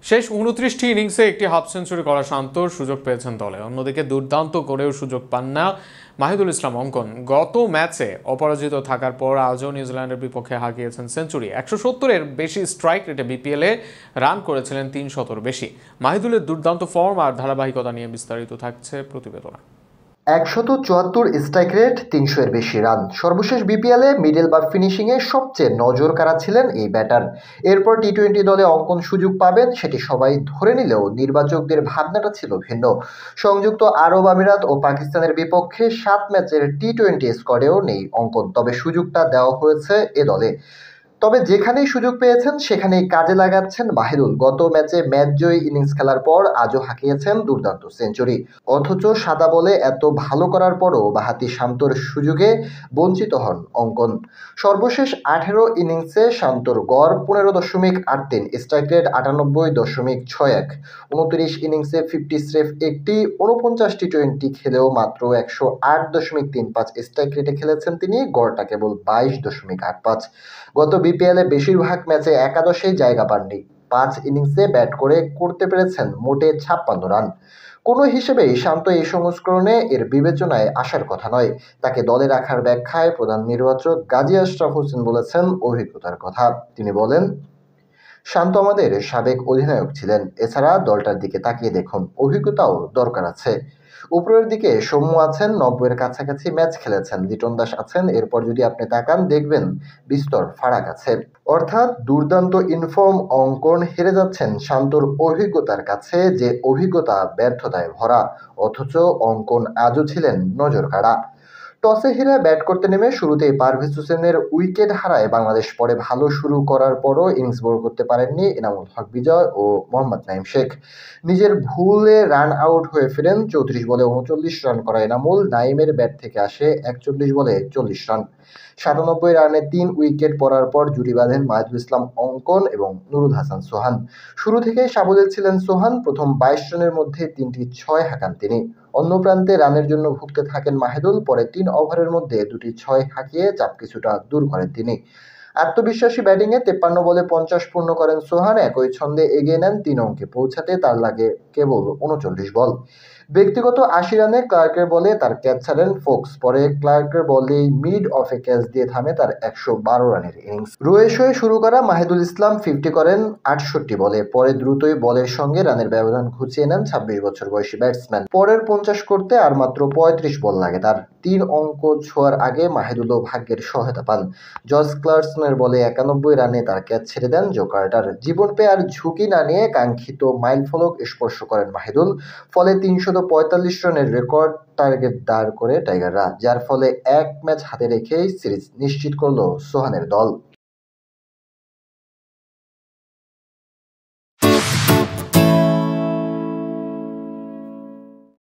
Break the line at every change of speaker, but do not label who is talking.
শেষ ২৯টি ইনিংসে একটি হাফ সেঞ্চুরি করা শান্তর সুযোগ পেয়েছেন দলে। অন্যদিকে দুর্দান্ত করেও সুযোগ পান না মাহিদুল ইসলাম অঙ্কন। গত ম্যাচে অপরাজিত থাকার পর আজও নিউজিল্যান্ডের বিপক্ষে হাঁকিয়েছেন সেঞ্চুরি। ১৭০-এর বেশি স্ট্রাইক রেটে বিপিএলে রান করেছিলেন ৩০০-র বেশি। মাহিদুলের দুর্দান্ত ফর্ম আর ধারাবাহিকতা নিয়ে বিস্তারিত থাকছে প্রতিবেদনে।
১৭৪ স্ট্রাইক রেট, ৩০০-এর বেশি রান। সর্বশেষ বিপিএলে মিডল বা ফিনিশিংয়ে সবচেয়ে নজর কাড়া ছিলেন এই ব্যাটার। এরপর টি-টোয়েন্টি দলে অঙ্কন সুযোগ পাবেন সেটি সবাই ধরে নিলেও নির্বাচকদের ভাবনাটা ছিল ভিন্ন। সংযুক্ত আরব আমিরাত ও পাকিস্তানের বিপক্ষে ৭ ম্যাচের টি-টোয়েন্টি স্কোয়াডেও নেই অঙ্কন, তবে সুযোগটা দেওয়া হয়েছে এ দলে। তবে যেখানেই সুযোগ পেয়েছেন সেখানেই কাজে লাগাচ্ছেন মাহিদুল। গত ম্যাচে ম্যাচজয়ী ইনিংস খেলার পর আজও হাঁকিয়েছেন দুর্দান্ত সেঞ্চুরি। অথচ সাদা বলে এত ভালো করার পরও বাঁহাতি শান্তর সুযোগে বঞ্চিত হন অঙ্কন। সর্বশেষ ১৮ ইনিংসে শান্তর গড় ১৫.৮৩, স্ট্রাইক রেট ৯৮.৬১। ২৯ ইনিংসে 50 স্রেফ একটি, ৪৯ টি-টোয়েন্টি খেলেও মাত্র ১০৮.৩৫ স্ট্রাইক রেটে খেলেছেন তিনি। গড়টা কেবল ২২.৮৫। গত বিপিএলে বেশিরভাগ ম্যাচে একাদশেই জায়গা পাননি। ৫ ইনিংসে ব্যাট করতে পেরেছেন মোটে ৫৬ রান। কোনো হিসেবেই শান্ত এই সংস্করণে এর বিবেচনায় আসার কথা নয়। তাকে দলে রাখার ব্যাখ্যায় প্রধান নির্বাচক গাজী আশরাফ হোসেন বলেছেন অভিজ্ঞতার কথা। তিনি বলেন, শান্ত আমাদের সাবেক অধিনায়ক ছিলেন। এছাড়া দলটার দিকে তাকিয়ে দেখুন, অভিজ্ঞতাও দরকার আছে। উপরের দিকে সৌম্য আছেন, ৯০-এর কাছাকাছি ম্যাচ খেলেছেন। লিটন দাস আছেন। এরপর যদি আপনি তাকান দেখবেন বিস্তর ফারাক আছে। অর্থাৎ দুর্দান্ত ইনফর্ম অঙ্কন হেরে যাচ্ছেন শান্তর অভিজ্ঞতার কাছে, যে অভিজ্ঞতা ব্যর্থতায় ভরা। অথচ অঙ্কন আজও ছিলেন নজর কাড়া। টসে হেরে ব্যাট করতে নেমে শুরুতেই পারভেজ হোসেনের উইকেট হারায় বাংলাদেশ। পরে ভালো শুরু করার পরও ইনিংস বড় করতে পারেননি এনামুল হক বিজয় ও মোহাম্মদ নাঈম শেখ। নিজের ভুলে রান আউট হয়ে ফেরেন। ৩৪ বলে ৩৯ রান করা এনামুল। নাঈমের ব্যাট থেকে আসে ৪১ বলে ৪০ রান। ৯৭ রানে ৩ উইকেট পড়ার পর জুটি বাঁধেন মাহিদুল ইসলাম অঙ্কন এবং নুরুল হাসান সোহান। শুরু থেকেই সাবলীল ছিলেন সোহান। প্রথম ২২ রানের মধ্যে ৩টি ৬ হাঁকান তিনি। অন্য প্রান্তে রানের জন্য ভুগতে থাকেন মাহিদুল। পরে ৩ ওভারের মধ্যে ২টি ৬ হাঁকিয়ে চাপ কিছুটা দূর করেন তিনি। আত্মবিশ্বাসী ব্যাটিংয়ে ৫৩ বলে ৫০ পূর্ণ করেন সোহান। একই ছন্দে এগিয়ে নেন ৩ অঙ্কে পৌঁছাতে তার লাগে কেবল ৩৯ বল। ব্যক্তিগত ৮০ রানে ক্লার্কের বলে তার ক্যাচ ছাড়েন ফোকস। পরে ক্লার্কের বলেই মিড অফে ক্যাচ দিয়ে থামে তার ১১২ রানের ইনিংস। রয়েস হয়ে শুরু করা মাহিদুল ইসলাম 50 করেন ৬৮ বলে। পরে দ্রুতই বলের সঙ্গে রানের ব্যবধান ঘুচিয়ে নেন ২৬ বছর বয়সী ব্যাটসম্যান। পরের ৫০ করতে আর মাত্র ৩৫ বল লাগে তার। ৩ অঙ্ক ছোঁয়ার আগে মাহিদুলও ভাগ্যের সহায়তা পান। জস ক্লার্কসনের বলে ৯১ রানে তার ক্যাচ ছেড়ে দেন জো কার্টার। জীবন পেয়ে আর ঝুঁকি না নিয়ে কাঙ্ক্ষিত মাইলফলক স্পর্শ করেন মাহিদুল। ফলে ৩৪৫ রানের রেকর্ড টার্গেট দাঁড় করে টাইগাররা, যার ফলে এক ম্যাচ হাতে রেখেই সিরিজ নিশ্চিত করল সোহানের দল।